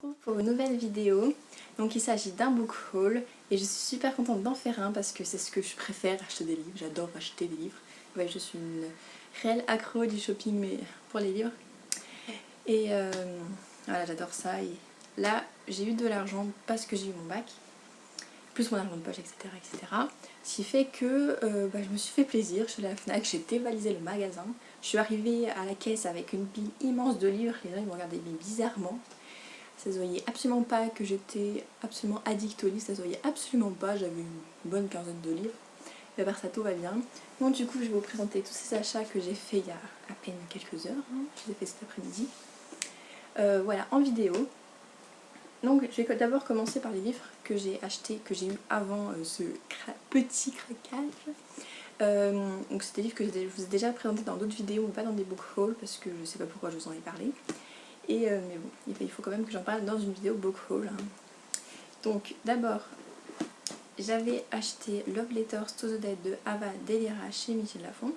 retrouve pour une nouvelle vidéo. Donc il s'agit d'un book haul et je suis super contente d'en faire un parce que c'est ce que je préfère, acheter des livres. J'adore acheter des livres. Ouais, je suis une réelle accro du shopping mais pour les livres. Et voilà, j'adore ça. Et là j'ai eu de l'argent parce que j'ai eu mon bac, plus mon argent de poche, etc. etc. Ce qui fait que je me suis fait plaisir. Je suis allée à la Fnac, j'ai dévalisé le magasin. Je suis arrivée à la caisse avec une pile immense de livres. Les gens ils me regardaient bizarrement. Ça se voyait absolument pas que j'étais absolument addict aux livres, ça se voyait absolument pas, j'avais une bonne quinzaine de livres. Mais à part ça, tout va bien. Donc du coup, je vais vous présenter tous ces achats que j'ai fait il y a à peine quelques heures. Je les ai fait cet après-midi. Voilà, en vidéo. Donc je vais d'abord commencer par les livres que j'ai achetés, que j'ai eu avant ce petit craquage. Donc c'est des livres que je vous ai déjà présentés dans d'autres vidéos, mais pas dans des book hauls, parce que je sais pas pourquoi je vous en ai parlé. Mais bon, il faut quand même que j'en parle dans une vidéo book haul. Donc d'abord, j'avais acheté Love Letters to the Dead de Ava Delira chez Michel Lafon.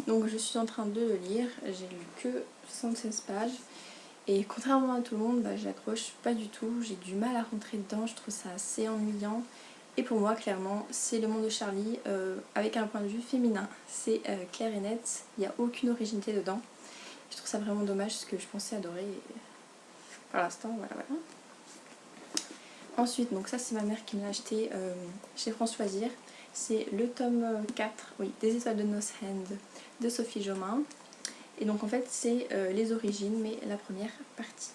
Donc je suis en train de le lire, j'ai lu que 76 pages. Et contrairement à tout le monde, j'accroche pas du tout, j'ai du mal à rentrer dedans, je trouve ça assez ennuyant. Et pour moi, clairement, c'est le monde de Charlie avec un point de vue féminin. C'est clair et net, il n'y a aucune originalité dedans. Je trouve ça vraiment dommage parce que je pensais adorer. Et pour l'instant, voilà. Ensuite, donc ça c'est ma mère qui me l'a acheté chez France Loisirs. C'est le tome 4, oui, des étoiles de Noce Hand de Sophie Jomain. Et donc en fait c'est les origines, mais la première partie.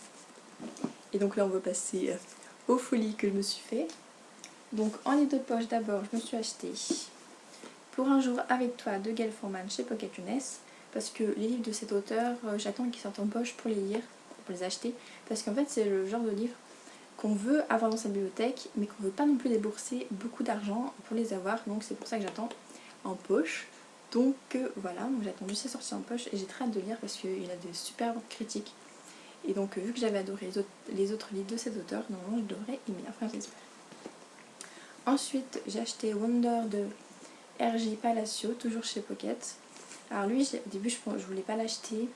Et donc là on va passer aux folies que je me suis fait. Donc en livre de poche d'abord, je me suis acheté Pour un jour avec toi de Gail Forman chez Pocket Younes. Parce que les livres de cet auteur, j'attends qu'ils sortent en poche pour les lire, pour les acheter. Parce qu'en fait c'est le genre de livre qu'on veut avoir dans sa bibliothèque, mais qu'on veut pas non plus débourser beaucoup d'argent pour les avoir. Donc c'est pour ça que j'attends en poche. Donc voilà, j'attends juste sa sortie en poche et j'ai très hâte de lire parce qu'il a des superbes critiques. Et donc vu que j'avais adoré les autres livres de cet auteur, normalement je devrais aimer, enfin j'espère. Ensuite j'ai acheté Wonder de R.J. Palacio, toujours chez Pocket. Alors lui au début je voulais pas l'acheter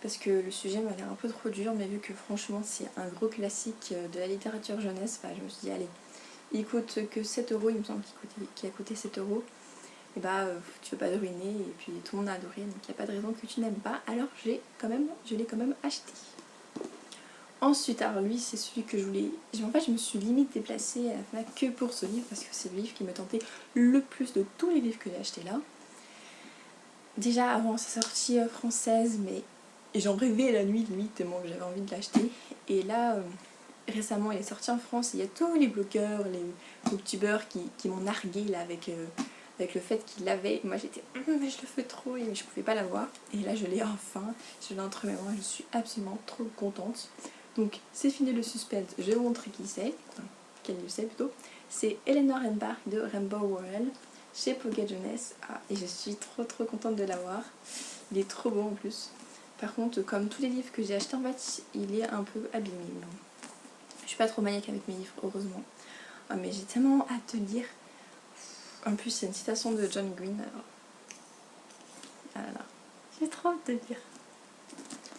parce que le sujet m'a l'air un peu trop dur, mais vu que franchement c'est un gros classique de la littérature jeunesse, je me suis dit allez, il coûte que 7 euros, il me semble qu'il a coûté 7 euros. Et tu veux pas le ruiner, et puis tout le monde a adoré, donc il n'y a pas de raison que tu n'aimes pas, alors je l'ai quand même acheté. Ensuite, alors lui c'est celui que je voulais, en fait je me suis limite déplacée à la Fnac que pour ce livre, parce que c'est le livre qui me tentait le plus de tous les livres que j'ai achetés là. Déjà avant sa sortie française, mais j'en rêvais la nuit limite tellement que j'avais envie de l'acheter. Et là, récemment il est sorti en France, et il y a tous les blogueurs, les bookTubers qui m'ont nargué là avec le fait qu'il l'avait. Moi j'étais mais je le fais trop, et je pouvais pas l'avoir. Et là je l'ai enfin, je l'ai entre mes mains, je suis absolument trop contente. Donc c'est fini le suspense, je vais vous montrer qui c'est, enfin, quel livre c'est plutôt. C'est Eleanor Embark de Rainbow World chez Pocket Jeunesse. Et je suis trop contente de l'avoir. Il est trop beau en plus. Par contre, comme tous les livres que j'ai achetés, en fait, il est un peu abîmé. Je suis pas trop maniaque avec mes livres, heureusement. Mais j'ai tellement hâte de lire. En plus, c'est une citation de John Green. Alors... Ah là là, j'ai trop hâte de lire.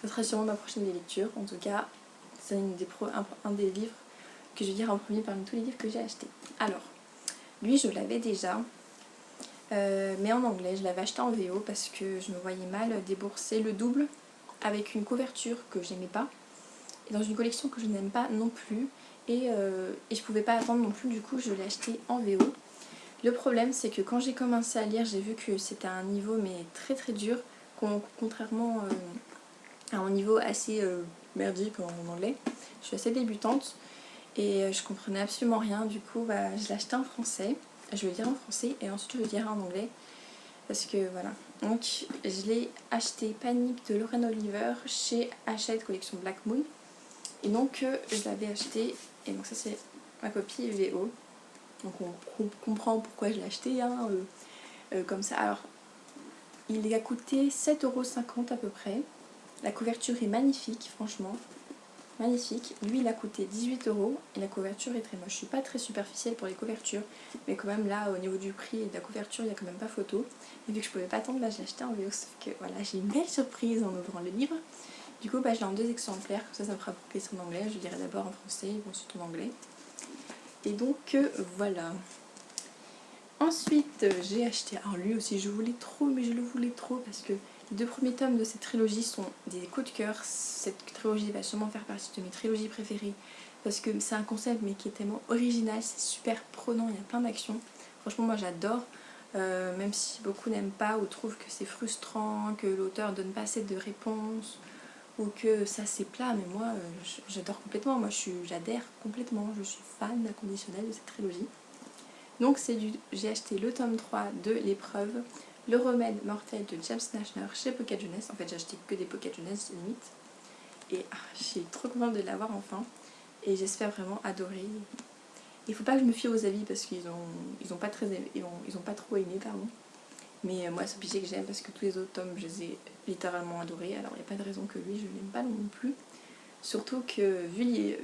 Ce sera sûrement ma prochaine lecture. En tout cas, c'est un des livres que je vais lire en premier parmi tous les livres que j'ai achetés. Alors, lui, je l'avais déjà. Mais en anglais, je l'avais acheté en VO parce que je me voyais mal débourser le double avec une couverture que j'aimais pas et dans une collection que je n'aime pas non plus, et je pouvais pas attendre non plus, du coup je l'ai acheté en VO. Le problème c'est que quand j'ai commencé à lire, j'ai vu que c'était un niveau mais très dur, contrairement à un niveau assez merdique en anglais. Je suis assez débutante et je comprenais absolument rien, du coup je l'ai acheté en français. Je vais le lire en français et ensuite je le lirai en anglais. Parce que voilà. Donc je l'ai acheté Panique de Lauren Oliver chez Hachette collection Black Moon. Et donc je l'avais acheté. Et donc ça c'est ma copie VO. Donc on comprend pourquoi je l'ai acheté. Comme ça. Alors il a coûté 7,50 € à peu près. La couverture est magnifique, franchement. Magnifique. Lui il a coûté 18 € et la couverture est très moche. Je suis pas très superficielle pour les couvertures, mais quand même là au niveau du prix et de la couverture il n'y a quand même pas photo. Et vu que je pouvais pas attendre, je l'ai acheté en VO, sauf que voilà, j'ai une belle surprise en ouvrant le livre. Du coup, je l'ai en 2 exemplaires, comme ça me fera pour en anglais. Je lirai d'abord en français et ensuite en anglais. Et donc, voilà. Ensuite, j'ai acheté, alors lui aussi je voulais trop, mais je le voulais trop parce que les 2 premiers tomes de cette trilogie sont des coups de cœur. Cette trilogie va sûrement faire partie de mes trilogies préférées parce que c'est un concept mais qui est tellement original, c'est super prenant, il y a plein d'actions. Franchement, moi j'adore, même si beaucoup n'aiment pas ou trouvent que c'est frustrant, que l'auteur donne pas assez de réponses ou que ça c'est plat, mais moi j'adore complètement, moi j'adhère complètement, je suis fan inconditionnelle de cette trilogie. Donc j'ai acheté le tome 3 de l'épreuve, le remède mortel de James Nashner chez Pocket Jeunesse. En fait j'ai acheté que des Pocket Jeunesse limite. Et je suis trop contente de l'avoir enfin. Et j'espère vraiment adorer. Il faut pas que je me fie aux avis parce qu'ils ont pas trop aimé, pardon. Mais moi c'est obligé que j'aime parce que tous les autres tomes je les ai littéralement adorés. Alors il n'y a pas de raison que lui je l'aime pas non plus. Surtout que vu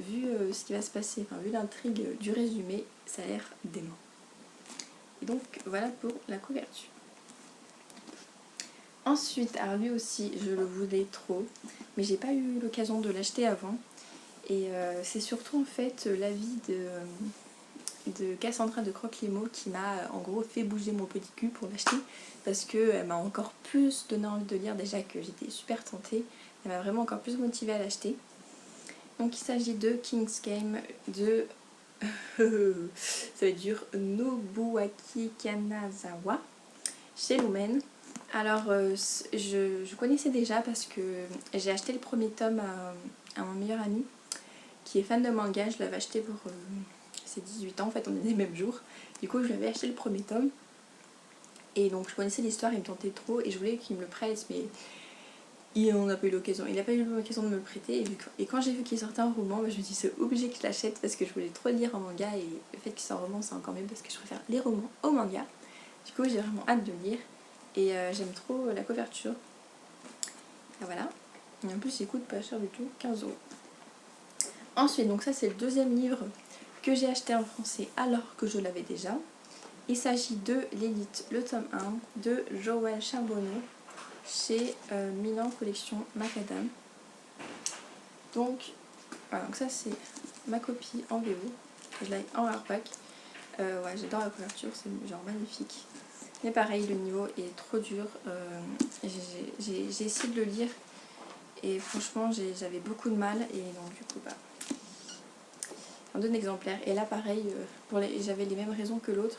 ce qui va se passer, enfin vu l'intrigue du résumé, ça a l'air dément. Et donc voilà pour la couverture. Ensuite, alors lui aussi je le voulais trop, mais j'ai pas eu l'occasion de l'acheter avant. Et c'est surtout en fait l'avis de Cassandra de Croque-les-Mots qui m'a en gros fait bouger mon petit cul pour l'acheter. Parce qu'elle m'a encore plus donné envie de lire, déjà que j'étais super tentée. Elle m'a vraiment encore plus motivée à l'acheter. Donc il s'agit de King's Game de... ça va être dur, Nobuaki Kanazawa chez Lumen. Alors je connaissais déjà parce que j'ai acheté le premier tome à mon meilleur ami qui est fan de manga. Je l'avais acheté pour ses 18 ans, en fait on est les mêmes jours. Du coup je lui avais acheté le premier tome et donc je connaissais l'histoire, il me tentait trop et je voulais qu'il me le prête, mais il n'a pas eu l'occasion. Il n'a pas eu l'occasion de me le prêter et quand j'ai vu qu'il sortait en roman, je me suis dit c'est obligé que je l'achète parce que je voulais trop le lire en manga et le fait qu'il sorte en roman c'est encore mieux parce que je préfère les romans au manga. Du coup j'ai vraiment hâte de le lire et j'aime trop la couverture. Et voilà. Et en plus il coûte pas cher du tout, 15 €. Ensuite, donc ça c'est le deuxième livre que j'ai acheté en français alors que je l'avais déjà. Il s'agit de L'Élite, le tome 1 de Joël Charbonneau chez Milan Collection Macadam. Donc, voilà, donc ça c'est ma copie en VO, je l'ai en hardback. Ouais, j'adore la couverture, c'est genre magnifique. Mais pareil, le niveau est trop dur. J'ai essayé de le lire et franchement j'avais beaucoup de mal et donc du coup en 2 exemplaires. Et là pareil, j'avais les mêmes raisons que l'autre.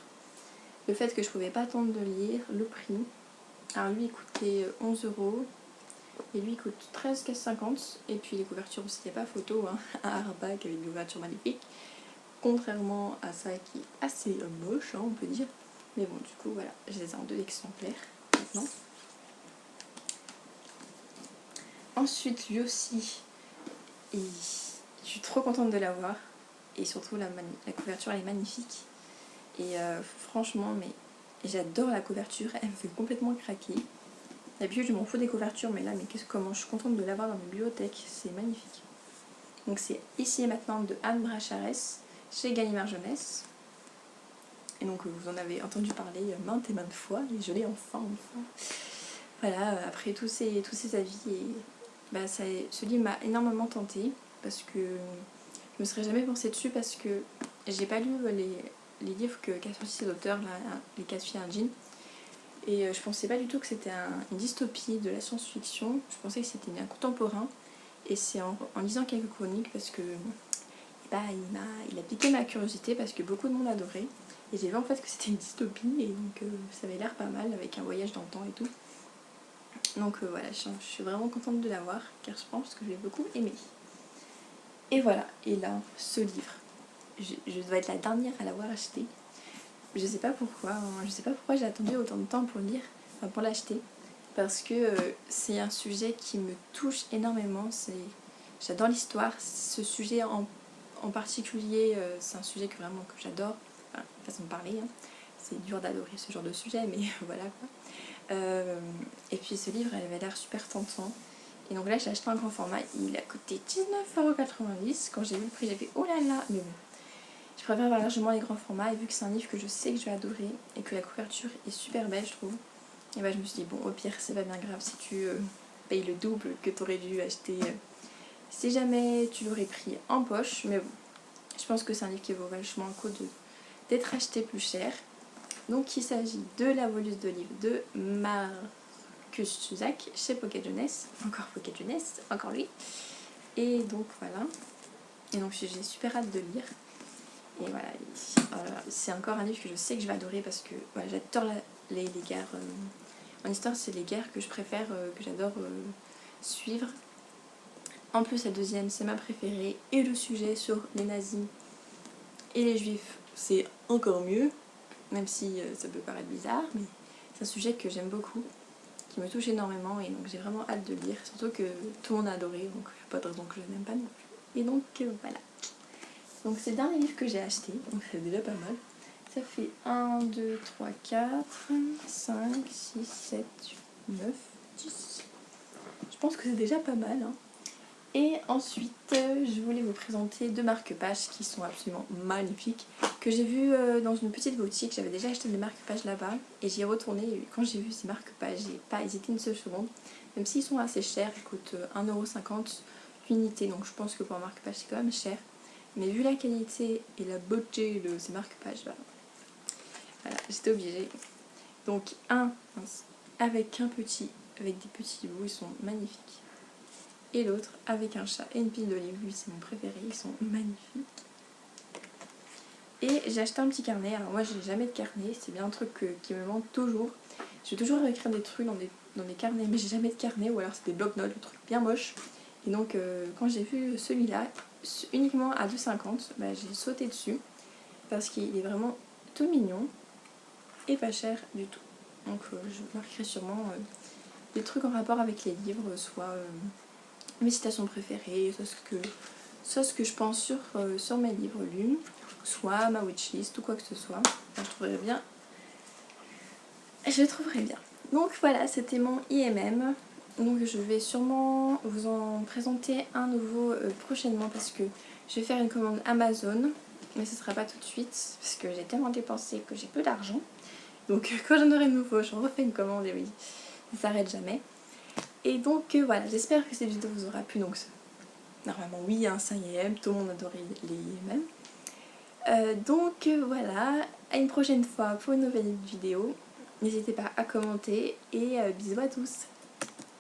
Le fait que je pouvais pas attendre de lire, le prix. Alors lui il coûtait 11 € et lui il coûte 13,50 €. Et puis les couvertures aussi, il n'y a pas photo, hein. Un hardback avec une couverture magnifique. Contrairement à ça qui est assez moche, hein, on peut dire. Mais bon, du coup voilà, je les ai en 2 exemplaires maintenant. Ensuite lui aussi, je suis trop contente de l'avoir. Et surtout la couverture elle est magnifique. Et franchement, mais j'adore la couverture, elle me fait complètement craquer. D'habitude je m'en fous des couvertures, mais là, comment je suis contente de l'avoir dans mes bibliothèques, c'est magnifique. Donc c'est Ici et Maintenant de Anne Brachares chez Gallimard Jeunesse. Et donc vous en avez entendu parler maintes et maintes fois, et je l'ai enfin. Voilà, après tous ces avis, et ce livre m'a énormément tentée, parce que je me serais jamais pensée dessus, parce que j'ai pas lu les livres qu'a sorti ces auteurs, là, Les 4 filles et un jean. Et je pensais pas du tout que c'était une dystopie de la science-fiction, je pensais que c'était un contemporain. Et c'est en lisant quelques chroniques, parce que il a piqué ma curiosité, parce que beaucoup de monde adorait. Et j'ai vu en fait que c'était une dystopie, et donc ça avait l'air pas mal, avec un voyage dans le temps et tout. Donc voilà, je suis vraiment contente de l'avoir, car je pense que je vais beaucoup aimer. Et voilà, et là, ce livre, je dois être la dernière à l'avoir acheté. Je sais pas pourquoi, j'ai attendu autant de temps pour lire, enfin pour l'acheter. Parce que c'est un sujet qui me touche énormément. J'adore l'histoire, ce sujet en particulier, c'est un sujet que j'adore, enfin, façon de parler, hein. C'est dur d'adorer ce genre de sujet, mais voilà quoi. Et puis ce livre, elle avait l'air super tentant. Et donc là j'ai acheté un grand format, il a coûté 19,90 €. Quand j'ai vu le prix j'ai fait oh là là, mais bon. Je préfère largement les grands formats, et vu que c'est un livre que je sais que je vais adorer et que la couverture est super belle je trouve, et bah je me suis dit bon au pire c'est pas bien grave si tu paye le double que tu aurais dû acheter si jamais tu l'aurais pris en poche. Mais bon, je pense que c'est un livre qui vaut vachement le coup d'être acheté plus cher. Donc il s'agit de La voleuse de livres de Marcus Zusak chez Pocket Jeunesse. Encore Pocket Jeunesse, encore lui. Et donc voilà. Et donc j'ai super hâte de lire. Et voilà, c'est encore un livre que je sais que je vais adorer parce que voilà, j'adore les guerres. En histoire, c'est les guerres que je préfère, que j'adore suivre. En plus, la deuxième, c'est ma préférée. Et le sujet sur les nazis et les juifs, c'est encore mieux. Même si ça peut paraître bizarre, mais c'est un sujet que j'aime beaucoup, qui me touche énormément. Et donc j'ai vraiment hâte de lire. Surtout que tout le monde a adoré, donc il n'y a pas de raison que je n'aime pas non plus. Et donc voilà. Donc c'est le dernier livre que j'ai acheté, donc c'est déjà pas mal. Ça fait 1, 2, 3, 4, 5, 6, 7, 8, 9, 10. Je pense que c'est déjà pas mal. Hein. Et ensuite, je voulais vous présenter deux marque-pages qui sont absolument magnifiques. Que j'ai vu dans une petite boutique. J'avais déjà acheté des marque-pages là-bas. Et j'y ai retourné. Et quand j'ai vu ces marque-pages, j'ai pas hésité une seule seconde. Même s'ils sont assez chers, ils coûtent 1,50 € l'unité. Donc je pense que pour un marque-page, c'est quand même cher. Mais vu la qualité et la beauté de ces marque-pages, bah, voilà, j'étais obligée. Donc un avec des petits bouts, ils sont magnifiques. Et l'autre avec un chat et une pile d'olive, lui c'est mon préféré, ils sont magnifiques. Et j'ai acheté un petit carnet, alors moi j'ai jamais de carnet, c'est bien un truc qui me manque toujours. Je vais toujours écrire des trucs dans des carnets, mais j'ai jamais de carnet, ou alors c'est des bloc-notes, le truc bien moche. Et donc quand j'ai vu celui-là, uniquement à 2,50 €, bah, j'ai sauté dessus parce qu'il est vraiment tout mignon et pas cher du tout. Donc je marquerai sûrement des trucs en rapport avec les livres, soit mes citations préférées, soit ce que je pense sur mes livres lus, soit ma wishlist ou quoi que ce soit. Enfin, je le trouverai bien. Donc voilà, c'était mon IMM. Donc je vais sûrement vous en présenter un nouveau prochainement parce que je vais faire une commande Amazon, mais ce sera pas tout de suite parce que j'ai tellement dépensé que j'ai peu d'argent. Donc quand j'en aurai de nouveau, je refais une commande et oui, ça s'arrête jamais. Et donc voilà, j'espère que cette vidéo vous aura plu. Donc normalement oui, hein, c'est un IMM, tout le monde adorait les IMM. Donc voilà, à une prochaine fois pour une nouvelle vidéo. N'hésitez pas à commenter et bisous à tous.